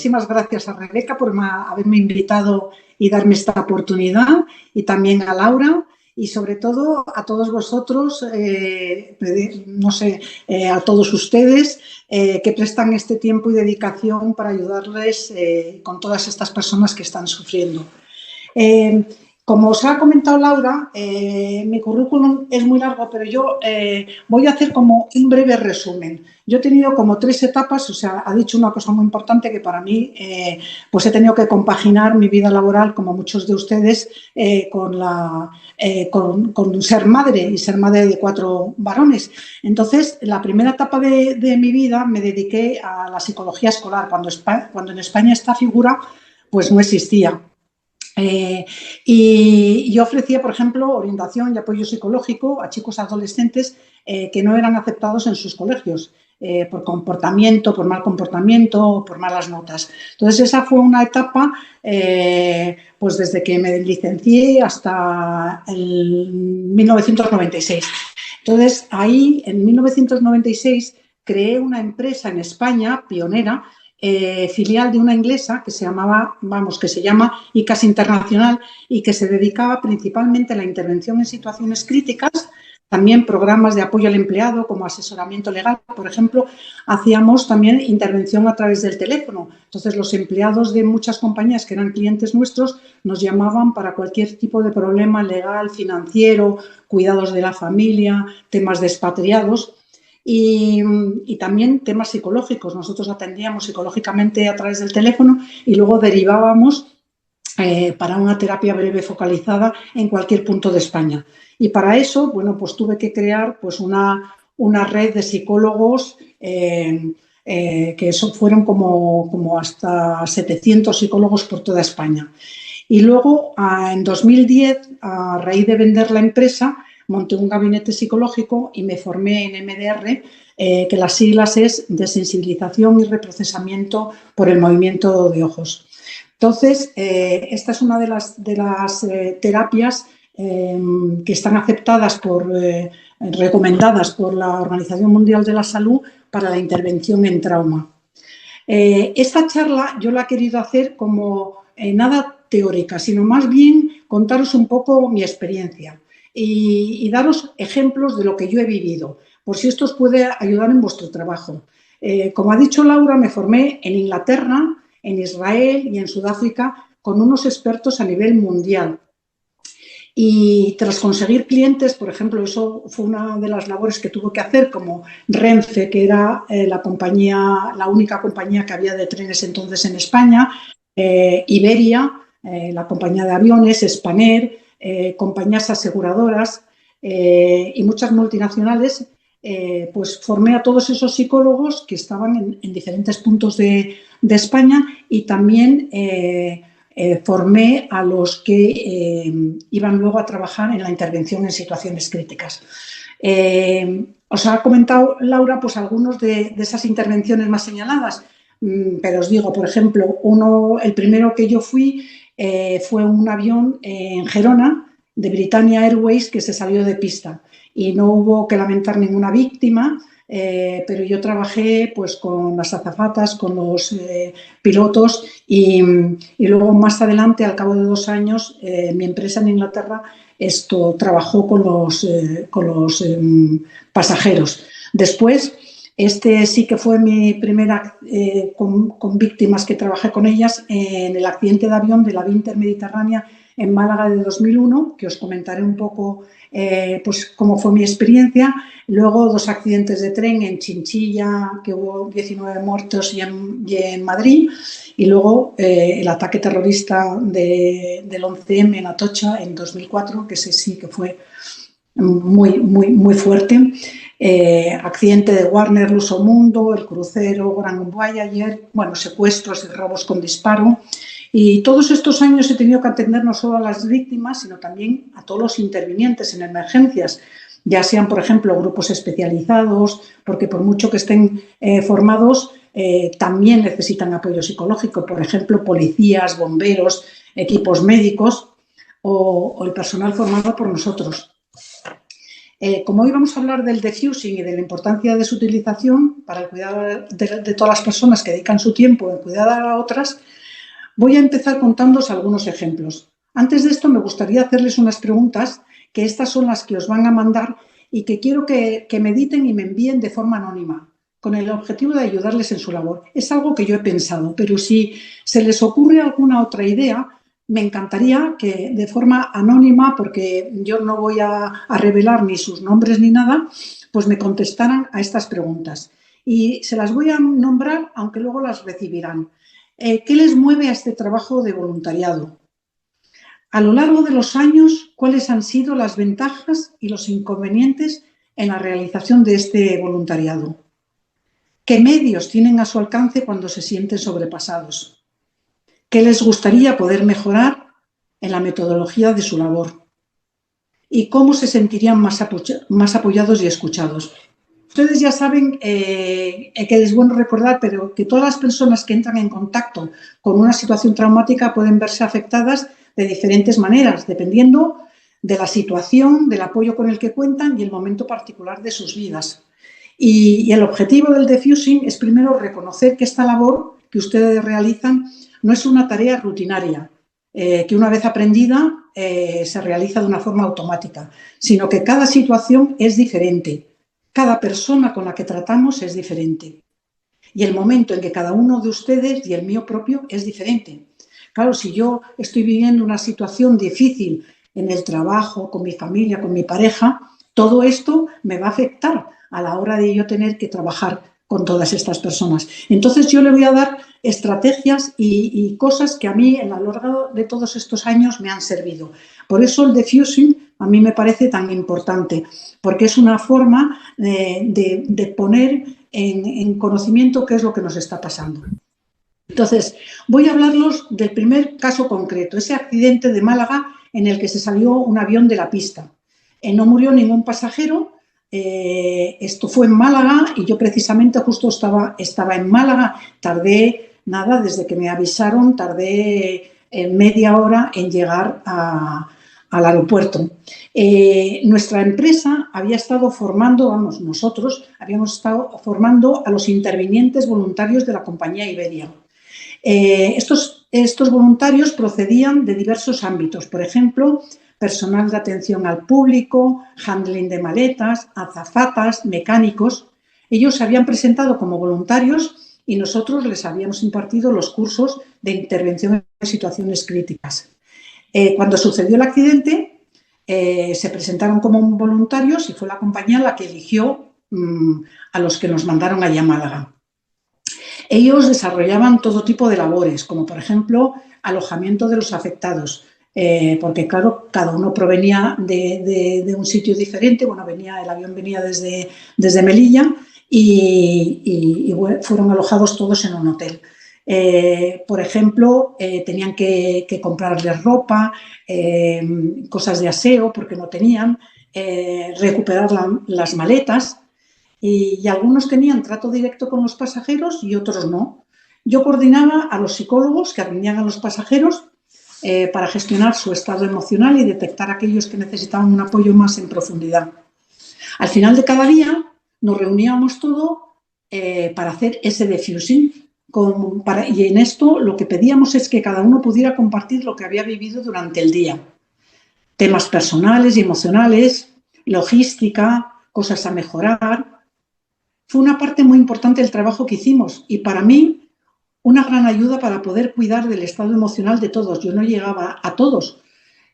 muchísimas gracias a Rebeca por haberme invitado y darme esta oportunidad, y también a Laura, y sobre todo a todos vosotros, a todos ustedes que prestan este tiempo y dedicación para ayudarles con todas estas personas que están sufriendo. Como os ha comentado Laura, mi currículum es muy largo, pero yo voy a hacer como un breve resumen. Yo he tenido como 3 etapas, o sea, ha dicho una cosa muy importante que para mí, pues he tenido que compaginar mi vida laboral, como muchos de ustedes, con ser madre y ser madre de 4 varones. Entonces, la primera etapa de mi vida me dediqué a la psicología escolar, cuando en España esta figura pues no existía. Y yo ofrecía, por ejemplo, orientación y apoyo psicológico a chicos adolescentes que no eran aceptados en sus colegios por comportamiento, por mal comportamiento, por malas notas. Entonces, esa fue una etapa, pues desde que me licencié hasta el 1996. Entonces, ahí, en 1996, creé una empresa en España, pionera, filial de una inglesa que se llama ICAS Internacional, y que se dedicaba principalmente a la intervención en situaciones críticas, también programas de apoyo al empleado como asesoramiento legal. Por ejemplo, hacíamos también intervención a través del teléfono. Entonces, los empleados de muchas compañías que eran clientes nuestros nos llamaban para cualquier tipo de problema legal, financiero, cuidados de la familia, temas de expatriados. Y también temas psicológicos. Nosotros atendíamos psicológicamente a través del teléfono y luego derivábamos para una terapia breve focalizada en cualquier punto de España. Y para eso, bueno, pues tuve que crear pues una red de psicólogos que fueron como hasta 700 psicólogos por toda España. Y luego, en 2010, a raíz de vender la empresa, monté un gabinete psicológico y me formé en MDR, que las siglas es Desensibilización y Reprocesamiento por el Movimiento de Ojos. Entonces, esta es una de las terapias que están aceptadas recomendadas por la Organización Mundial de la Salud para la intervención en trauma. Esta charla yo la he querido hacer como nada teórica, sino más bien contaros un poco mi experiencia y daros ejemplos de lo que yo he vivido, por si esto os puede ayudar en vuestro trabajo. Como ha dicho Laura, me formé en Inglaterra, en Israel y en Sudáfrica con unos expertos a nivel mundial. Y tras conseguir clientes, por ejemplo, eso fue una de las labores que tuve que hacer, como Renfe, que era la única compañía que había de trenes entonces en España, Iberia, la compañía de aviones, Spanair, compañías aseguradoras y muchas multinacionales, pues formé a todos esos psicólogos que estaban en diferentes puntos de España, y también formé a los que iban luego a trabajar en la intervención en situaciones críticas. Os ha comentado Laura pues algunos de esas intervenciones más señaladas, pero os digo, por ejemplo, el primero que yo fui fue un avión en Gerona de Britannia Airways que se salió de pista y no hubo que lamentar ninguna víctima, pero yo trabajé pues con las azafatas, con los pilotos y luego más adelante, al cabo de 2 años, mi empresa en Inglaterra trabajó con los pasajeros. Después, este sí que fue mi primera con víctimas que trabajé con ellas en el accidente de avión de la vía intermediterránea en Málaga de 2001, que os comentaré un poco pues cómo fue mi experiencia. Luego 2 accidentes de tren en Chinchilla, que hubo 19 muertos, y en Madrid. Y luego el ataque terrorista del 11M en Atocha en 2004, que ese sí que fue muy, muy, muy fuerte. Accidente de Warner Lusomundo, el crucero Grand Voyager, bueno, secuestros y robos con disparo. Y todos estos años he tenido que atender no solo a las víctimas, sino también a todos los intervinientes en emergencias, ya sean, por ejemplo, grupos especializados, porque por mucho que estén formados, también necesitan apoyo psicológico, por ejemplo, policías, bomberos, equipos médicos o el personal formado por nosotros. Como hoy vamos a hablar del diffusing y de la importancia de su utilización para el cuidado de todas las personas que dedican su tiempo en cuidar a otras, voy a empezar contándoos algunos ejemplos. Antes de esto, me gustaría hacerles unas preguntas, que estas son las que os van a mandar y que quiero que mediten y me envíen de forma anónima, con el objetivo de ayudarles en su labor. Es algo que yo he pensado, pero si se les ocurre alguna otra idea, me encantaría que de forma anónima, porque yo no voy a revelar ni sus nombres ni nada, pues me contestaran a estas preguntas. Y se las voy a nombrar, aunque luego las recibirán. ¿Qué les mueve a este trabajo de voluntariado? A lo largo de los años, ¿cuáles han sido las ventajas y los inconvenientes en la realización de este voluntariado? ¿Qué medios tienen a su alcance cuando se sienten sobrepasados? ¿Qué les gustaría poder mejorar en la metodología de su labor? ¿Y cómo se sentirían más apoyados y escuchados? Ustedes ya saben que es bueno recordar, pero que todas las personas que entran en contacto con una situación traumática pueden verse afectadas de diferentes maneras, dependiendo de la situación, del apoyo con el que cuentan y el momento particular de sus vidas. Y el objetivo del diffusing es primero reconocer que esta labor que ustedes realizan no es una tarea rutinaria, que una vez aprendida se realiza de una forma automática, sino que cada situación es diferente. Cada persona con la que tratamos es diferente. Y el momento en que cada uno de ustedes y el mío propio es diferente. Claro, si yo estoy viviendo una situación difícil en el trabajo, con mi familia, con mi pareja, todo esto me va a afectar a la hora de yo tener que trabajar con todas estas personas. Entonces yo le voy a dar estrategias y cosas que a mí a lo largo de todos estos años me han servido. Por eso el diffusing a mí me parece tan importante, porque es una forma de poner en conocimiento qué es lo que nos está pasando. Entonces, voy a hablarles del primer caso concreto, ese accidente de Málaga en el que se salió un avión de la pista. No murió ningún pasajero, esto fue en Málaga y yo precisamente justo estaba en Málaga, tardé nada, desde que me avisaron, tardé media hora en llegar al aeropuerto. Nuestra empresa había estado formando, nosotros habíamos estado formando a los intervinientes voluntarios de la compañía Iberia. Estos voluntarios procedían de diversos ámbitos, por ejemplo, personal de atención al público, handling de maletas, azafatas, mecánicos. Ellos se habían presentado como voluntarios y nosotros les habíamos impartido los cursos de intervención en situaciones críticas. Cuando sucedió el accidente, se presentaron como voluntarios y fue la compañía la que eligió a los que nos mandaron allá a Málaga. Ellos desarrollaban todo tipo de labores, como por ejemplo alojamiento de los afectados, porque claro, cada uno provenía de un sitio diferente. Bueno, el avión venía desde Melilla y fueron alojados todos en un hotel. Por ejemplo, tenían que comprarles ropa, cosas de aseo porque no tenían, recuperar las maletas. Y algunos tenían trato directo con los pasajeros y otros no. Yo coordinaba a los psicólogos que atendían a los pasajeros para gestionar su estado emocional y detectar a aquellos que necesitaban un apoyo más en profundidad. Al final de cada día nos reuníamos todos para hacer ese diffusing y en esto lo que pedíamos es que cada uno pudiera compartir lo que había vivido durante el día. Temas personales y emocionales, logística, cosas a mejorar. Fue una parte muy importante del trabajo que hicimos y para mí una gran ayuda para poder cuidar del estado emocional de todos. Yo no llegaba a todos.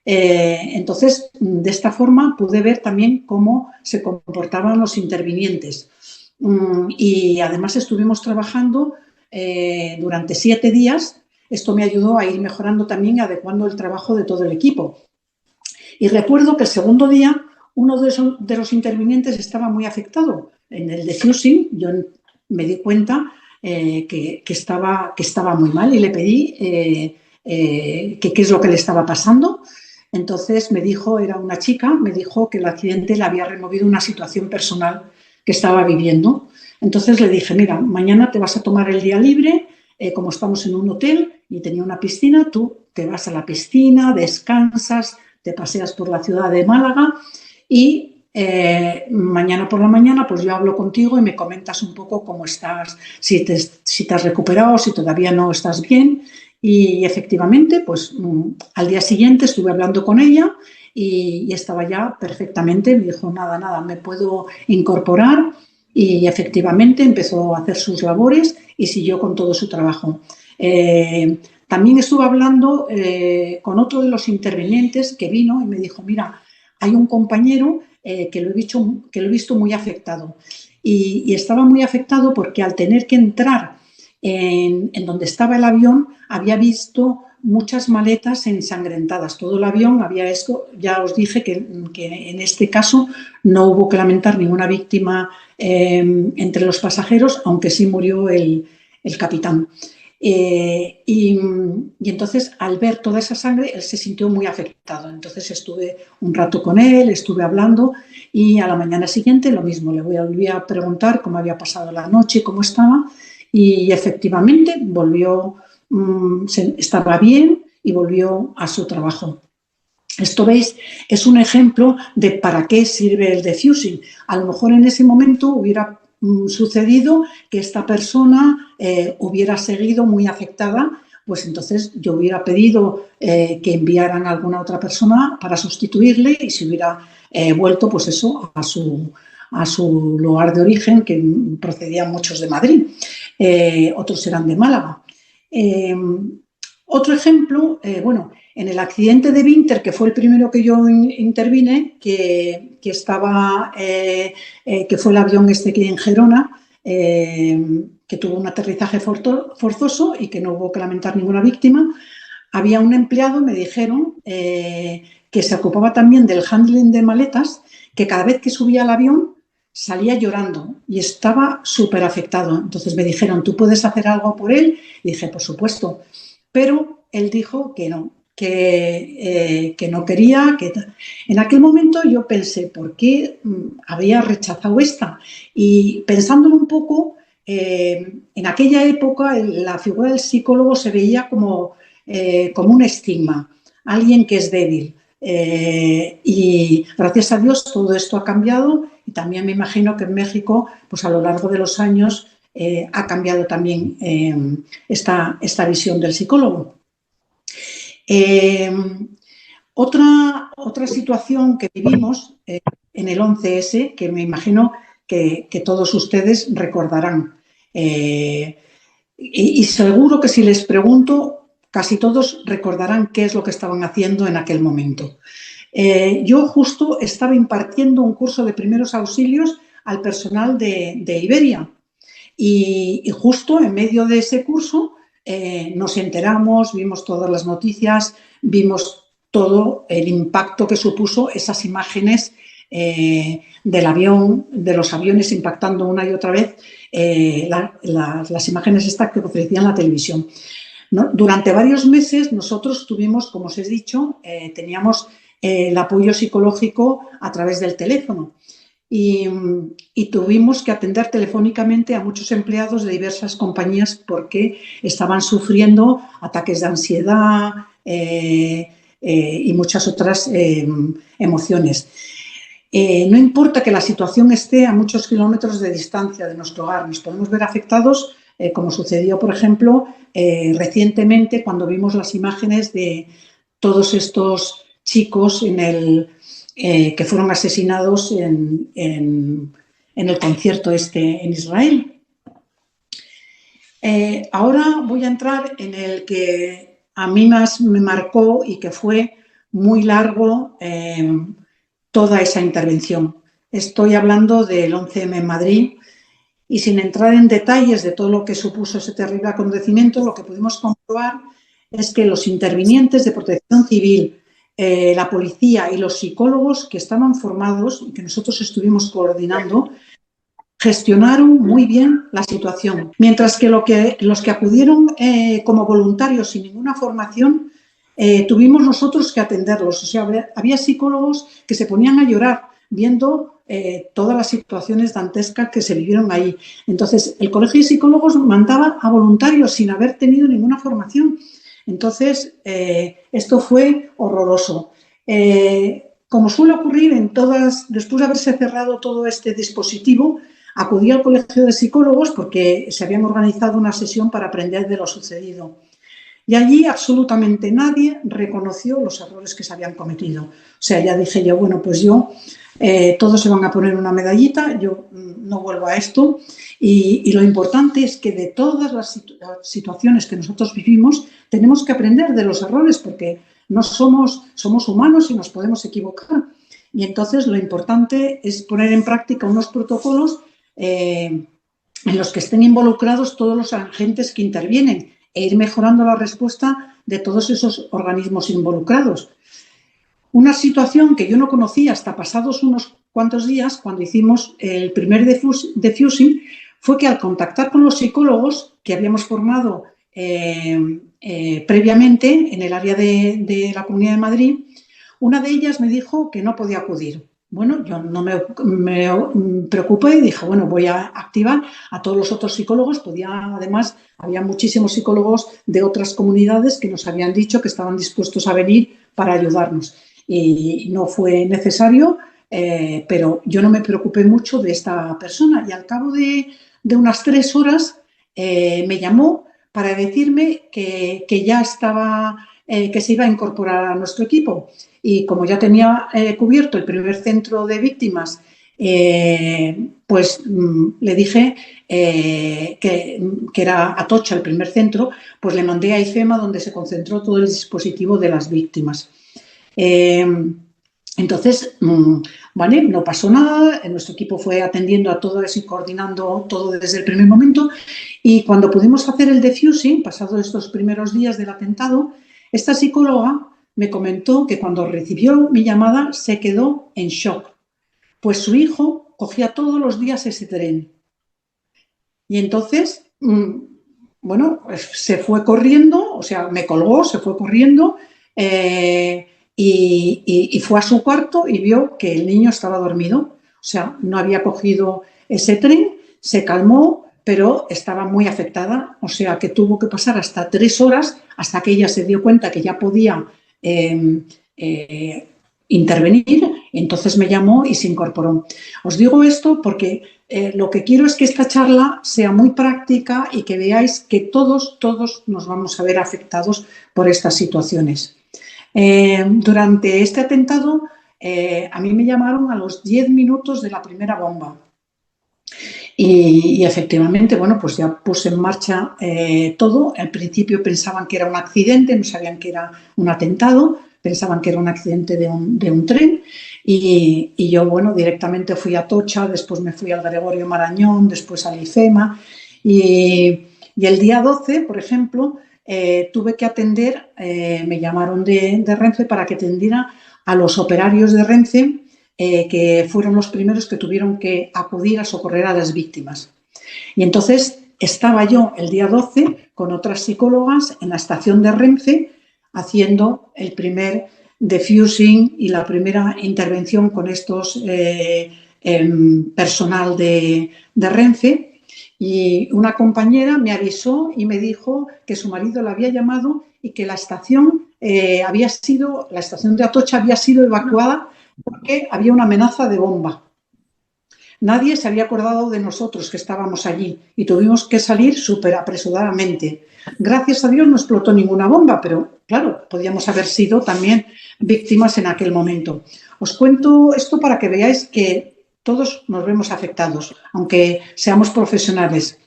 Entonces, de esta forma pude ver también cómo se comportaban los intervinientes. Y además estuvimos trabajando durante 7 días. Esto me ayudó a ir mejorando también, adecuando el trabajo de todo el equipo. Y recuerdo que el segundo día uno de los intervinientes estaba muy afectado. En el diffusing yo me di cuenta que estaba muy mal y le pedí qué es lo que le estaba pasando. Entonces me dijo, era una chica, me dijo que el accidente le había removido una situación personal que estaba viviendo. Entonces le dije, mira, mañana te vas a tomar el día libre, como estamos en un hotel y tenía una piscina, tú te vas a la piscina, descansas, te paseas por la ciudad de Málaga y mañana por la mañana pues yo hablo contigo y me comentas un poco cómo estás, si te has recuperado, si todavía no estás bien. Y efectivamente, pues al día siguiente estuve hablando con ella y estaba ya perfectamente. Me dijo, nada, nada, me puedo incorporar. Y efectivamente empezó a hacer sus labores y siguió con todo su trabajo. También estuve hablando con otro de los intervinientes que vino y me dijo, mira, hay un compañero que lo he visto muy afectado. Y estaba muy afectado porque al tener que entrar en donde estaba el avión, había visto muchas maletas ensangrentadas. Todo el avión había esto, ya os dije que en este caso no hubo que lamentar ninguna víctima entre los pasajeros, aunque sí murió el capitán. Y entonces, al ver toda esa sangre, él se sintió muy afectado. Entonces estuve un rato con él, estuve hablando y a la mañana siguiente lo mismo. Le volví a preguntar cómo había pasado la noche, cómo estaba y efectivamente volvió, estaba bien y volvió a su trabajo. Esto, veis, es un ejemplo de para qué sirve el defusing. A lo mejor en ese momento hubiera sucedido que esta persona hubiera seguido muy afectada, pues entonces yo hubiera pedido que enviaran a alguna otra persona para sustituirle y se hubiera vuelto, pues eso, a su lugar de origen, que procedían muchos de Madrid, otros eran de Málaga. Otro ejemplo, bueno, en el accidente de Winter, que fue el primero que yo intervine, que fue el avión este que en Gerona, que tuvo un aterrizaje forzoso y que no hubo que lamentar ninguna víctima, había un empleado, me dijeron, que se ocupaba también del handling de maletas, que cada vez que subía al avión salía llorando y estaba súper afectado. Entonces me dijeron, ¿tú puedes hacer algo por él? Y dije, por supuesto. Pero él dijo que no, que no quería. En aquel momento yo pensé, ¿por qué había rechazado esta? Y pensándolo un poco, en aquella época la figura del psicólogo se veía como un estigma, alguien que es débil. Y gracias a Dios todo esto ha cambiado y también me imagino que en México, pues a lo largo de los años, ha cambiado también esta visión del psicólogo. Otra situación que vivimos en el 11S, que me imagino que todos ustedes recordarán. Y seguro que si les pregunto, casi todos recordarán qué es lo que estaban haciendo en aquel momento. Yo justo estaba impartiendo un curso de primeros auxilios al personal de Iberia. Y justo en medio de ese curso nos enteramos, vimos todas las noticias, vimos todo el impacto que supuso esas imágenes del avión, de los aviones impactando una y otra vez, las imágenes estas que ofrecían la televisión. ¿No? Durante varios meses nosotros tuvimos, como os he dicho, teníamos el apoyo psicológico a través del teléfono. Y tuvimos que atender telefónicamente a muchos empleados de diversas compañías porque estaban sufriendo ataques de ansiedad y muchas otras emociones. No importa que la situación esté a muchos kilómetros de distancia de nuestro hogar, nos podemos ver afectados, como sucedió, por ejemplo, recientemente cuando vimos las imágenes de todos estos chicos que fueron asesinados en el concierto en Israel. Ahora voy a entrar en el que a mí más me marcó y que fue muy largo toda esa intervención. Estoy hablando del 11M en Madrid y sin entrar en detalles de todo lo que supuso ese terrible acontecimiento, lo que pudimos comprobar es que los intervinientes de Protección Civil, la policía y los psicólogos que estaban formados y que nosotros estuvimos coordinando gestionaron muy bien la situación, mientras que los que acudieron como voluntarios sin ninguna formación tuvimos nosotros que atenderlos. O sea, había psicólogos que se ponían a llorar viendo todas las situaciones dantescas que se vivieron ahí. Entonces, el Colegio de Psicólogos mandaba a voluntarios sin haber tenido ninguna formación. Entonces, esto fue horroroso. como suele ocurrir en todas, después de haberse cerrado todo este dispositivo, acudí al colegio de psicólogos porque se habían organizado una sesión para aprender de lo sucedido. Y allí absolutamente nadie reconoció los errores que se habían cometido. O sea, ya dije yo, bueno, pues todos se van a poner una medallita, yo no vuelvo a esto. Y lo importante es que de todas las situaciones que nosotros vivimos, tenemos que aprender de los errores porque no somos humanos y nos podemos equivocar. Y entonces lo importante es poner en práctica unos protocolos en los que estén involucrados todos los agentes que intervienen e ir mejorando la respuesta de todos esos organismos involucrados. Una situación que yo no conocía hasta pasados unos cuantos días, cuando hicimos el primer defusing, fue que al contactar con los psicólogos que habíamos formado previamente en el área de la Comunidad de Madrid, una de ellas me dijo que no podía acudir. Bueno, yo no me preocupé y dije, bueno, voy a activar a todos los otros psicólogos. Además, había muchísimos psicólogos de otras comunidades que nos habían dicho que estaban dispuestos a venir para ayudarnos. Y no fue necesario, pero yo no me preocupé mucho de esta persona. Y al cabo de unas 3 horas me llamó para decirme que ya estaba, que se iba a incorporar a nuestro equipo. Y como ya tenía cubierto el primer centro de víctimas, pues le dije que era Atocha el primer centro, pues le mandé a IFEMA donde se concentró todo el dispositivo de las víctimas. Entonces, vale, no pasó nada, nuestro equipo fue atendiendo a todo eso y coordinando todo desde el primer momento y cuando pudimos hacer el defusing, pasados estos primeros días del atentado, esta psicóloga me comentó que cuando recibió mi llamada se quedó en shock, pues su hijo cogía todos los días ese tren. Y entonces, bueno, pues se fue corriendo, o sea, me colgó, se fue corriendo y fue a su cuarto y vio que el niño estaba dormido. O sea, no había cogido ese tren, se calmó, pero estaba muy afectada. O sea, que tuvo que pasar hasta 3 horas hasta que ella se dio cuenta que ya podía intervenir, entonces me llamó y se incorporó. Os digo esto porque lo que quiero es que esta charla sea muy práctica y que veáis que todos nos vamos a ver afectados por estas situaciones. Durante este atentado, a mí me llamaron a los 10 minutos de la primera bomba. Y efectivamente, bueno, pues ya puse en marcha todo. Al principio pensaban que era un accidente, no sabían que era un atentado, pensaban que era un accidente de un tren. Y yo, bueno, directamente fui a Atocha, después me fui al Gregorio Marañón, después al IFEMA. Y el día 12, por ejemplo, tuve que atender, me llamaron de Renfe para que atendiera a los operarios de Renfe, que fueron los primeros que tuvieron que acudir a socorrer a las víctimas. Y entonces estaba yo el día 12 con otras psicólogas en la estación de Renfe haciendo el primer defusing y la primera intervención con estos personal de Renfe. Y una compañera me avisó y me dijo que su marido la había llamado y que la estación de Atocha había sido evacuada porque había una amenaza de bomba. Nadie se había acordado de nosotros que estábamos allí y tuvimos que salir súper apresuradamente. Gracias a Dios no explotó ninguna bomba, pero claro, podíamos haber sido también víctimas en aquel momento. Os cuento esto para que veáis que todos nos vemos afectados, aunque seamos profesionales.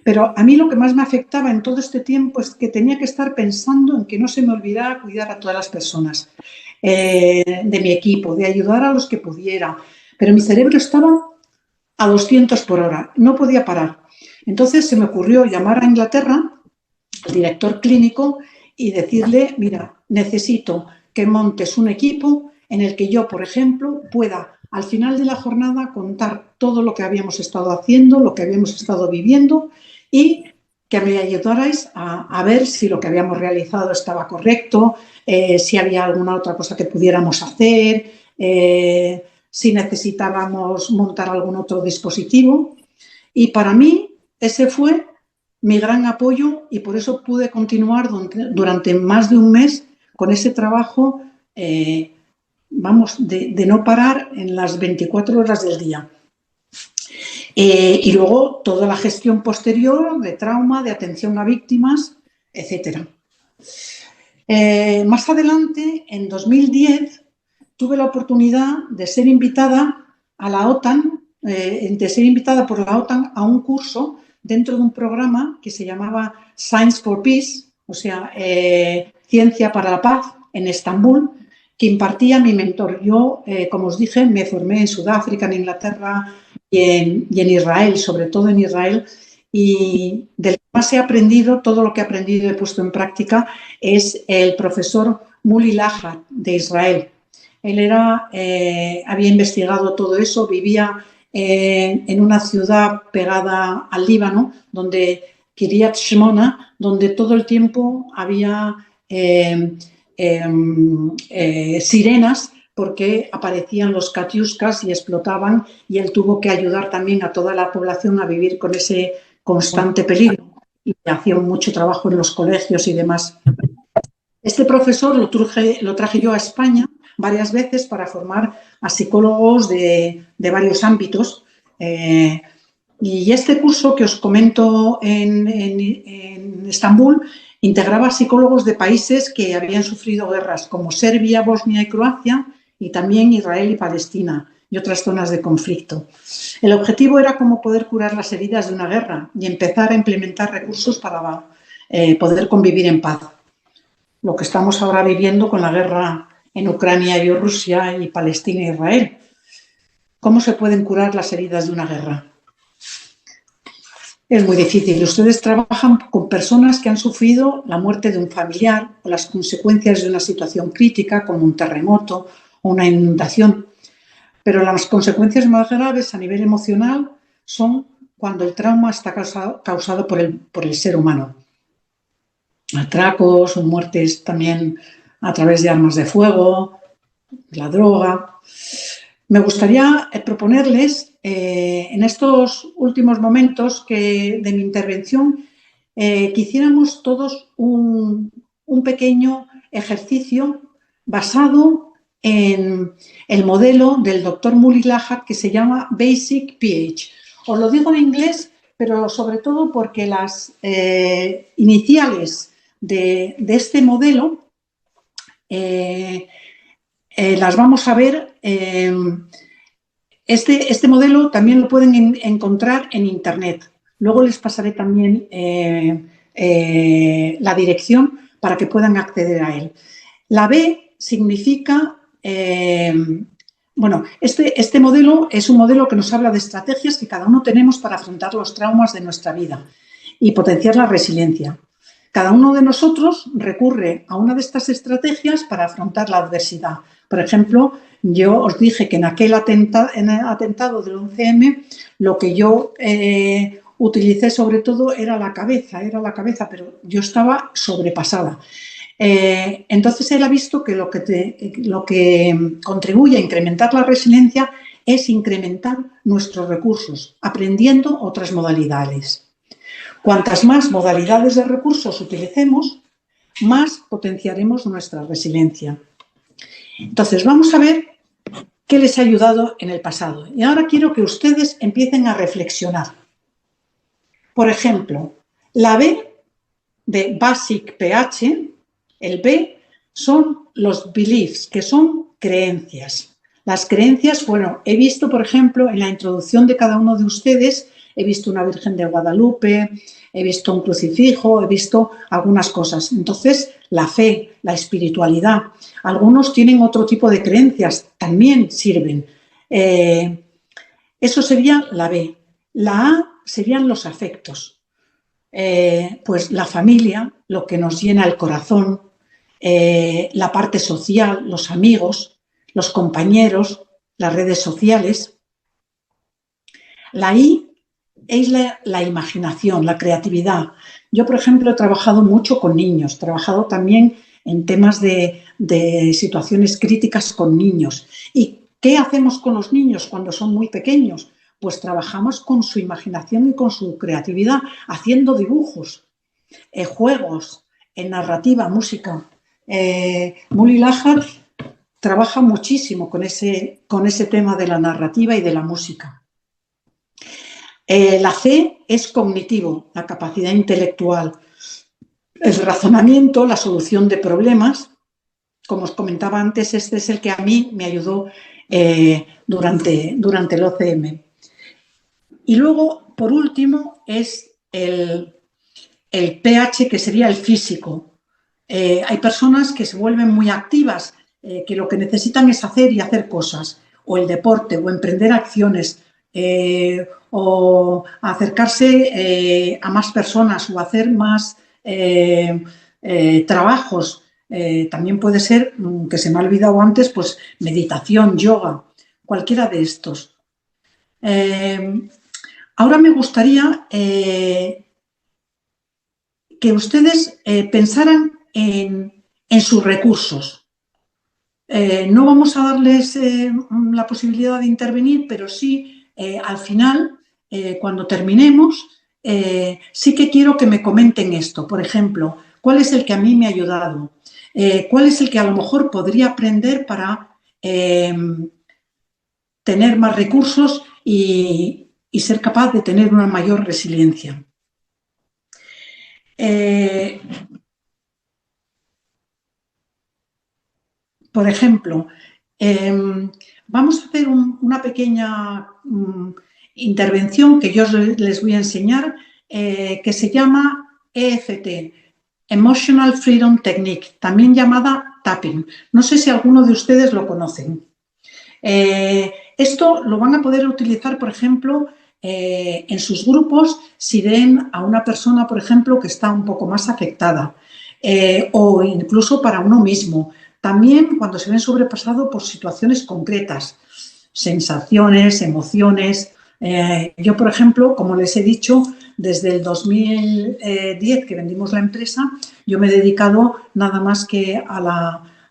Pero a mí lo que más me afectaba en todo este tiempo es que tenía que estar pensando en que no se me olvidara cuidar a todas las personas de mi equipo, de ayudar a los que pudiera. Pero mi cerebro estaba a 200 por hora, no podía parar. Entonces se me ocurrió llamar a Inglaterra, al director clínico, y decirle, mira, necesito que montes un equipo en el que yo, por ejemplo, pueda al final de la jornada contar todo lo que habíamos estado haciendo, lo que habíamos estado viviendo y que me ayudarais a ver si lo que habíamos realizado estaba correcto, si había alguna otra cosa que pudiéramos hacer, si necesitábamos montar algún otro dispositivo. Y para mí ese fue mi gran apoyo y por eso pude continuar durante más de un mes con ese trabajo vamos, de no parar en las 24 horas del día. Y luego toda la gestión posterior de trauma, de atención a víctimas, etcétera. Más adelante, en 2010, tuve la oportunidad de ser invitada a la OTAN, de ser invitada por la OTAN a un curso dentro de un programa que se llamaba Science for Peace, o sea, Ciencia para la Paz, en Estambul, que impartía mi mentor. Yo, como os dije, me formé en Sudáfrica, en Inglaterra y en Israel, sobre todo en Israel, y del que más he aprendido, todo lo que he aprendido y he puesto en práctica, es el profesor Muli Lahad de Israel. Él había investigado todo eso, vivía en una ciudad pegada al Líbano, donde Kiryat Shmona, donde todo el tiempo había sirenas porque aparecían los katiuskas y explotaban, y él tuvo que ayudar también a toda la población a vivir con ese constante peligro, y hacía mucho trabajo en los colegios y demás. Este profesor lo traje yo a España varias veces para formar a psicólogos de varios ámbitos. Y este curso que os comento en Estambul integraba psicólogos de países que habían sufrido guerras como Serbia, Bosnia y Croacia, y también Israel y Palestina y otras zonas de conflicto. El objetivo era cómo poder curar las heridas de una guerra y empezar a implementar recursos para poder convivir en paz. Lo que estamos ahora viviendo con la guerra en Ucrania y Rusia y Palestina e Israel. ¿Cómo se pueden curar las heridas de una guerra? Es muy difícil. Ustedes trabajan con personas que han sufrido la muerte de un familiar o las consecuencias de una situación crítica como un terremoto o una inundación. Pero las consecuencias más graves a nivel emocional son cuando el trauma está causado por el ser humano. Atracos o muertes también a través de armas de fuego, la droga. Me gustaría proponerles en estos últimos momentos de mi intervención que hiciéramos todos un pequeño ejercicio basado en el modelo del doctor Muli Lahad que se llama Basic pH. Os lo digo en inglés, pero sobre todo porque las iniciales de este modelo las vamos a ver. Este modelo también lo pueden encontrar en Internet. Luego les pasaré también la dirección para que puedan acceder a él. La B significa, este modelo es un modelo que nos habla de estrategias que cada uno tenemos para afrontar los traumas de nuestra vida y potenciar la resiliencia. Cada uno de nosotros recurre a una de estas estrategias para afrontar la adversidad. Por ejemplo, yo os dije que en aquel atentado del 11M lo que yo utilicé sobre todo era la cabeza, pero yo estaba sobrepasada. Entonces él ha visto que lo que contribuye a incrementar la resiliencia es incrementar nuestros recursos, aprendiendo otras modalidades. Cuantas más modalidades de recursos utilicemos, más potenciaremos nuestra resiliencia. Entonces, vamos a ver qué les ha ayudado en el pasado. Y ahora quiero que ustedes empiecen a reflexionar. Por ejemplo, la B de Basic pH, el B, son los beliefs, que son creencias. Las creencias, bueno, he visto, por ejemplo, en la introducción de cada uno de ustedes, he visto una Virgen de Guadalupe, he visto un crucifijo, he visto algunas cosas. Entonces, la fe, la espiritualidad. Algunos tienen otro tipo de creencias, también sirven. Eso sería la B. La A serían los afectos. Pues la familia, lo que nos llena el corazón, la parte social, los amigos, los compañeros, las redes sociales. La I es la imaginación, la creatividad. Yo, por ejemplo, he trabajado mucho con niños, he trabajado también en temas de situaciones críticas con niños. ¿Y qué hacemos con los niños cuando son muy pequeños? Pues trabajamos con su imaginación y con su creatividad, haciendo dibujos, juegos, narrativa, música. Muli Lahad trabaja muchísimo con ese tema de la narrativa y de la música. La C es cognitivo, la capacidad intelectual, el razonamiento, la solución de problemas. Como os comentaba antes, este es el que a mí me ayudó durante el OCM. Y luego, por último, es el pH, que sería el físico. Hay personas que se vuelven muy activas, que lo que necesitan es hacer y hacer cosas, o el deporte, o emprender acciones, o acercarse a más personas, o hacer más trabajos. También puede ser, que se me ha olvidado antes, pues meditación, yoga, cualquiera de estos. Ahora me gustaría que ustedes pensaran en sus recursos. No vamos a darles la posibilidad de intervenir, pero sí, al final, cuando terminemos, sí que quiero que me comenten esto. Por ejemplo, ¿cuál es el que a mí me ha ayudado? ¿Cuál es el que a lo mejor podría aprender para tener más recursos y ser capaz de tener una mayor resiliencia? Por ejemplo, vamos a hacer una pequeña intervención que yo les voy a enseñar, que se llama EFT, Emotional Freedom Technique, también llamada tapping. No sé si alguno de ustedes lo conocen. Esto lo van a poder utilizar, por ejemplo, en sus grupos si ven a una persona, por ejemplo, que está un poco más afectada, o incluso para uno mismo. También cuando se ven sobrepasados por situaciones concretas, sensaciones, emociones. Yo, por ejemplo, como les he dicho, desde el 2010 que vendimos la empresa, yo me he dedicado nada más que a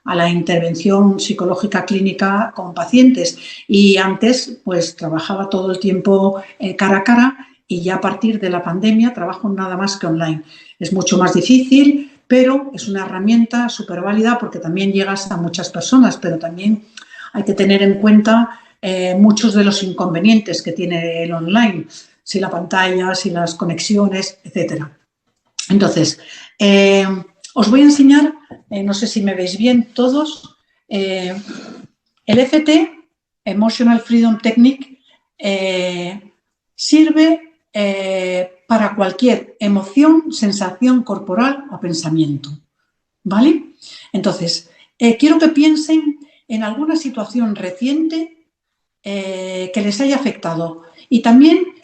la intervención psicológica clínica con pacientes, y antes pues trabajaba todo el tiempo cara a cara, y ya a partir de la pandemia trabajo nada más que online. Es mucho más difícil, pero es una herramienta súper válida porque también llegas a muchas personas, pero también hay que tener en cuenta muchos de los inconvenientes que tiene el online, si la pantalla, si las conexiones, etcétera. Entonces, os voy a enseñar, no sé si me veis bien todos, el EFT, Emotional Freedom Technique, sirve para cualquier emoción, sensación corporal o pensamiento, ¿vale? Entonces, quiero que piensen en alguna situación reciente que les haya afectado, y también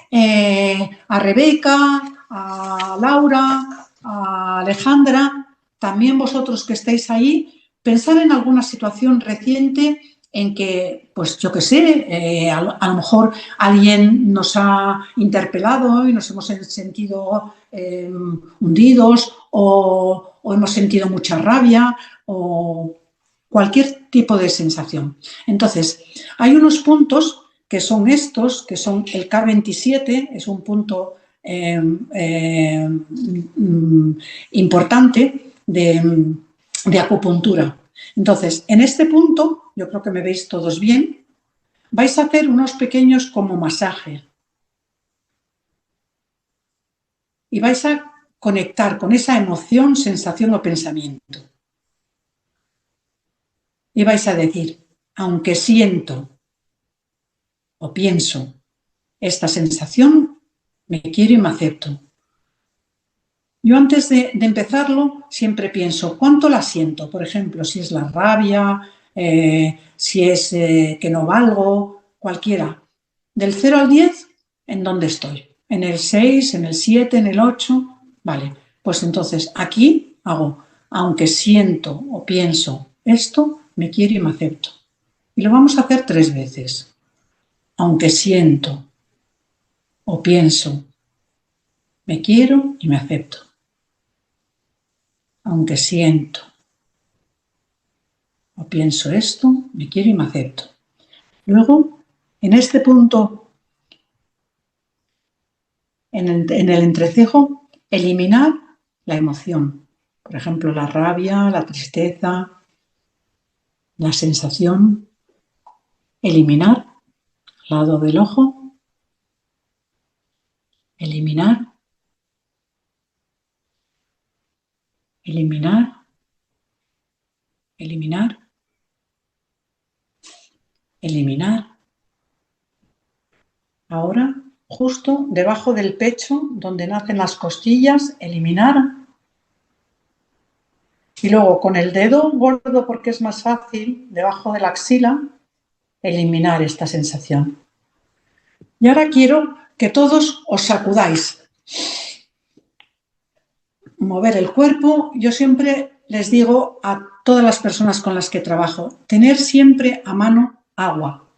a Rebeca, a Laura, a Alejandra, también vosotros que estáis ahí, pensar en alguna situación reciente en que, pues yo qué sé, a lo mejor alguien nos ha interpelado y nos hemos sentido hundidos, o hemos sentido mucha rabia, o cualquier tipo de sensación. Entonces, hay unos puntos que son estos, que son el K27, es un punto importante de acupuntura. Entonces, en este punto, yo creo que me veis todos bien, vais a hacer unos pequeños como masajes y vais a conectar con esa emoción, sensación o pensamiento. Y vais a decir, aunque siento o pienso esta sensación, me quiero y me acepto. Yo antes de empezarlo siempre pienso, ¿cuánto la siento? Por ejemplo, si es la rabia, si es que no valgo, cualquiera. Del 0 al 10, ¿en dónde estoy? ¿En el 6, en el 7, en el 8? Vale, pues entonces aquí hago, aunque siento o pienso esto, me quiero y me acepto. Y lo vamos a hacer 3 veces. Aunque siento o pienso, me quiero y me acepto. Aunque siento o pienso esto, me quiero y me acepto. Luego, en este punto, en el entrecejo, eliminar la emoción. Por ejemplo, la rabia, la tristeza. la sensación, eliminar, lado del ojo, eliminar, eliminar, eliminar, eliminar. Ahora, justo debajo del pecho, donde nacen las costillas, eliminar. Y luego con el dedo gordo, porque es más fácil, debajo de la axila, eliminar esta sensación. Y ahora quiero que todos os sacudáis. Mover el cuerpo. Yo siempre les digo a todas las personas con las que trabajo, tener siempre a mano agua.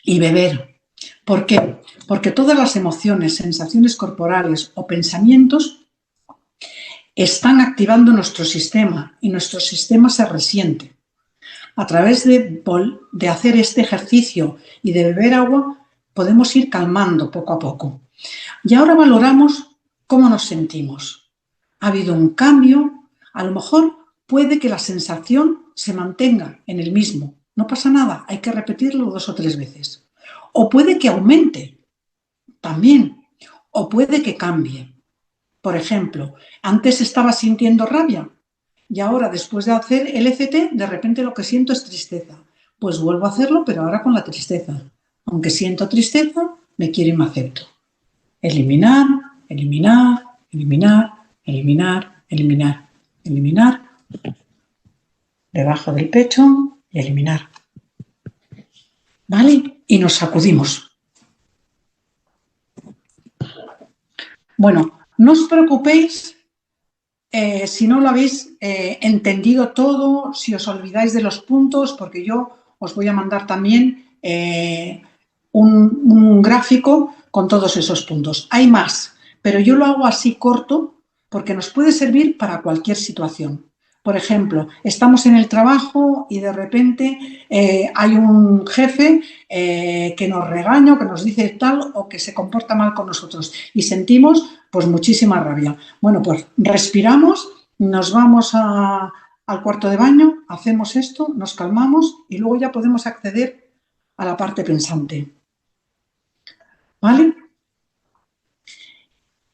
Y beber. ¿Por qué? Porque todas las emociones, sensaciones corporales o pensamientos están activando nuestro sistema y nuestro sistema se resiente. A través de hacer este ejercicio y de beber agua podemos ir calmando poco a poco. Y ahora valoramos cómo nos sentimos. Ha habido un cambio, a lo mejor puede que la sensación se mantenga en el mismo. No pasa nada, hay que repetirlo 2 o 3 veces. O puede que aumente también, o puede que cambie. Por ejemplo, antes estaba sintiendo rabia y ahora, después de hacer el EFT, de repente lo que siento es tristeza. Pues vuelvo a hacerlo, pero ahora con la tristeza. Aunque siento tristeza, me quiero y me acepto. Eliminar, eliminar, eliminar, eliminar, eliminar, eliminar. Debajo del pecho y eliminar. ¿Vale? Y nos sacudimos. Bueno, no os preocupéis si no lo habéis entendido todo, si os olvidáis de los puntos, porque yo os voy a mandar también un gráfico con todos esos puntos. Hay más, pero yo lo hago así corto porque nos puede servir para cualquier situación. Por ejemplo, estamos en el trabajo y de repente hay un jefe que nos regaña o que nos dice tal o que se comporta mal con nosotros y sentimos pues muchísima rabia. Bueno, pues respiramos, nos vamos al cuarto de baño, hacemos esto, nos calmamos y luego ya podemos acceder a la parte pensante. ¿Vale?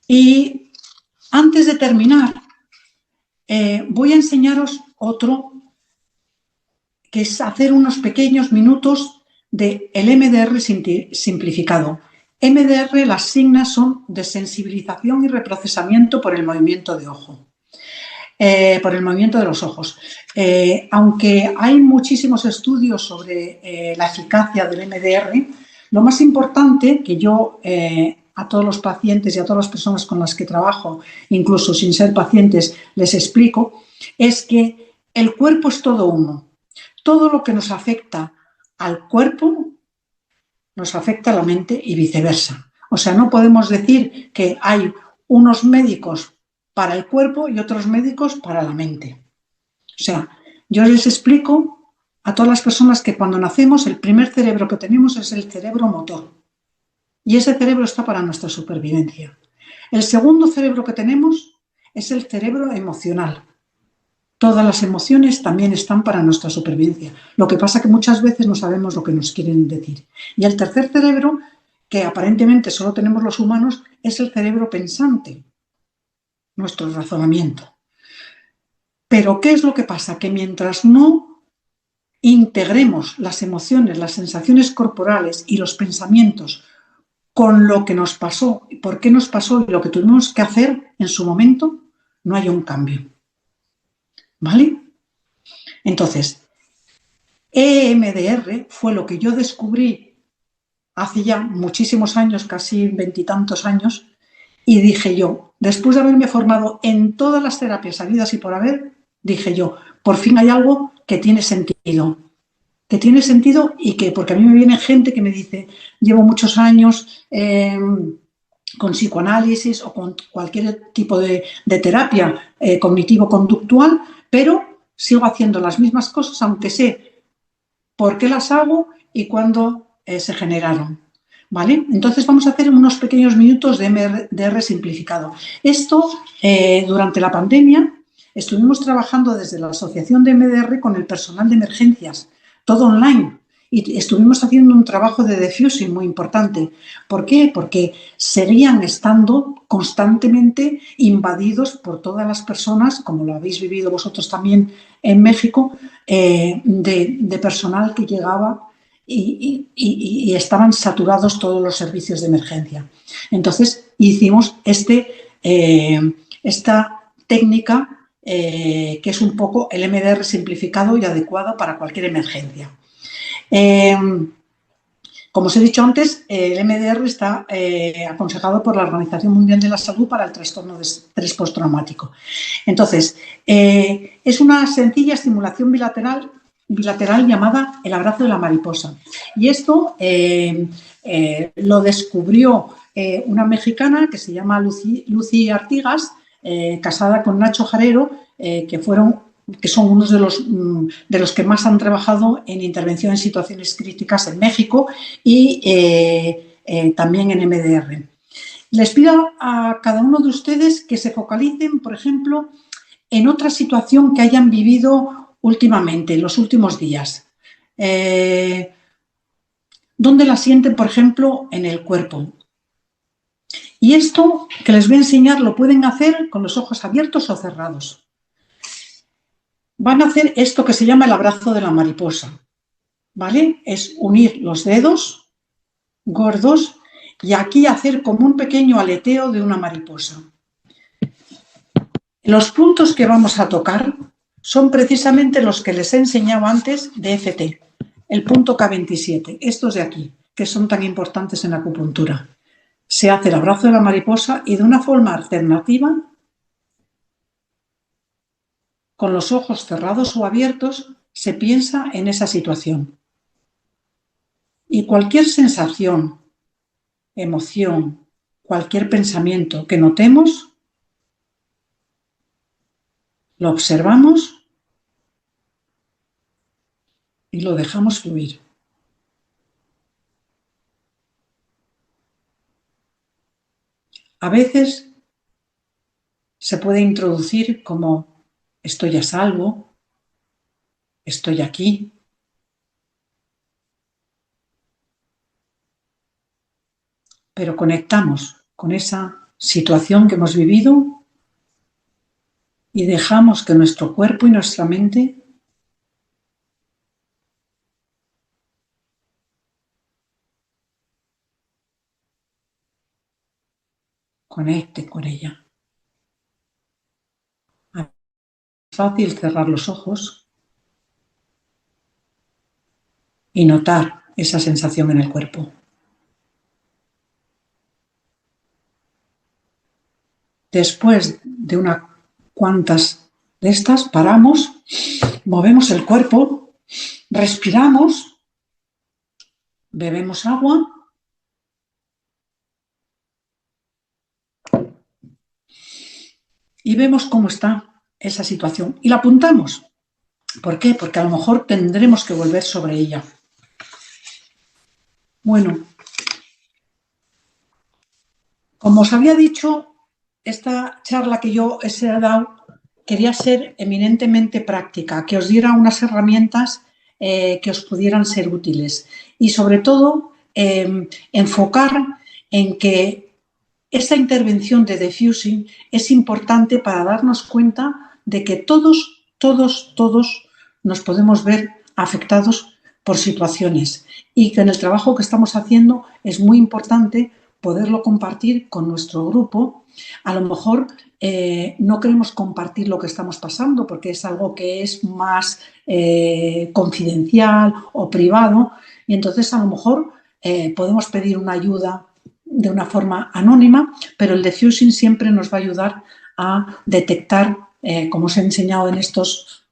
Y antes de terminar, voy a enseñaros otro, que es hacer unos pequeños minutos del MDR simplificado. MDR, las siglas son de sensibilización y reprocesamiento por el movimiento de ojo, por el movimiento de los ojos. Aunque hay muchísimos estudios sobre la eficacia del MDR, lo más importante que yo a todos los pacientes y a todas las personas con las que trabajo, incluso sin ser pacientes, les explico, es que el cuerpo es todo uno. Todo lo que nos afecta al cuerpo nos afecta a la mente y viceversa. O sea, no podemos decir que hay unos médicos para el cuerpo y otros médicos para la mente. O sea, yo les explico a todas las personas que cuando nacemos el primer cerebro que tenemos es el cerebro motor. Y ese cerebro está para nuestra supervivencia. El segundo cerebro que tenemos es el cerebro emocional. Todas las emociones también están para nuestra supervivencia. Lo que pasa es que muchas veces no sabemos lo que nos quieren decir. Y el tercer cerebro, que aparentemente solo tenemos los humanos, es el cerebro pensante, nuestro razonamiento. Pero ¿qué es lo que pasa? Que mientras no integremos las emociones, las sensaciones corporales y los pensamientos con lo que nos pasó, por qué nos pasó y lo que tuvimos que hacer en su momento, no hay un cambio. ¿Vale? Entonces, EMDR fue lo que yo descubrí hace ya muchísimos años, casi 20 y tantos años, y dije yo, después de haberme formado en todas las terapias habidas y por haber, dije yo, por fin hay algo que tiene sentido y que, porque a mí me viene gente que me dice, llevo muchos años con psicoanálisis o con cualquier tipo de terapia cognitivo-conductual, pero sigo haciendo las mismas cosas, aunque sé por qué las hago y cuándo se generaron. ¿Vale? Entonces vamos a hacer unos pequeños minutos de MDR simplificado. Esto, durante la pandemia, estuvimos trabajando desde la asociación de MDR con el personal de emergencias, todo online. Y estuvimos haciendo un trabajo de defusing muy importante. ¿Por qué? Porque seguían estando constantemente invadidos por todas las personas, como lo habéis vivido vosotros también en México, de personal que llegaba y estaban saturados todos los servicios de emergencia. Entonces hicimos esta técnica que es un poco el MDR simplificado y adecuado para cualquier emergencia. Como os he dicho antes, el MDR está aconsejado por la Organización Mundial de la Salud para el trastorno de estrés postraumático. Entonces, es una sencilla estimulación bilateral llamada el abrazo de la mariposa. Y esto lo descubrió una mexicana que se llama Lucy Artigas, casada con Nacho Jarero, que son unos de los que más han trabajado en intervención en situaciones críticas en México y también en MDR. Les pido a cada uno de ustedes que se focalicen, por ejemplo, en otra situación que hayan vivido últimamente, en los últimos días. ¿Dónde la sienten, por ejemplo, en el cuerpo? Y esto que les voy a enseñar lo pueden hacer con los ojos abiertos o cerrados. Van a hacer esto que se llama el abrazo de la mariposa, ¿vale? Es unir los dedos gordos y aquí hacer como un pequeño aleteo de una mariposa. Los puntos que vamos a tocar son precisamente los que les he enseñado antes de EFT, el punto K27, estos de aquí, que son tan importantes en la acupuntura. Se hace el abrazo de la mariposa y de una forma alternativa, con los ojos cerrados o abiertos, se piensa en esa situación. Y cualquier sensación, emoción, cualquier pensamiento que notemos, lo observamos y lo dejamos fluir. A veces se puede introducir como estoy a salvo, estoy aquí. Pero conectamos con esa situación que hemos vivido y dejamos que nuestro cuerpo y nuestra mente conecte con ella. Es fácil cerrar los ojos y notar esa sensación en el cuerpo. Después de unas cuantas de estas, paramos, movemos el cuerpo, respiramos, bebemos agua y vemos cómo está esa situación y la apuntamos. ¿Por qué? Porque a lo mejor tendremos que volver sobre ella. Bueno, como os había dicho, esta charla que yo os he dado quería ser eminentemente práctica, que os diera unas herramientas que os pudieran ser útiles y sobre todo enfocar en que esta intervención de diffusing es importante para darnos cuenta de que todos nos podemos ver afectados por situaciones y que en el trabajo que estamos haciendo es muy importante poderlo compartir con nuestro grupo. A lo mejor no queremos compartir lo que estamos pasando porque es algo que es más confidencial o privado y entonces a lo mejor podemos pedir una ayuda de una forma anónima, pero el diffusing siempre nos va a ayudar a detectar, como os he enseñado en estos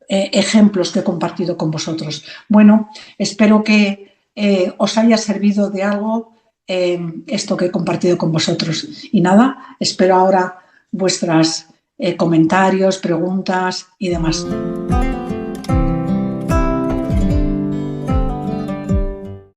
ejemplos que he compartido con vosotros. Bueno, espero que os haya servido de algo esto que he compartido con vosotros. Y nada, espero ahora vuestros comentarios, preguntas y demás.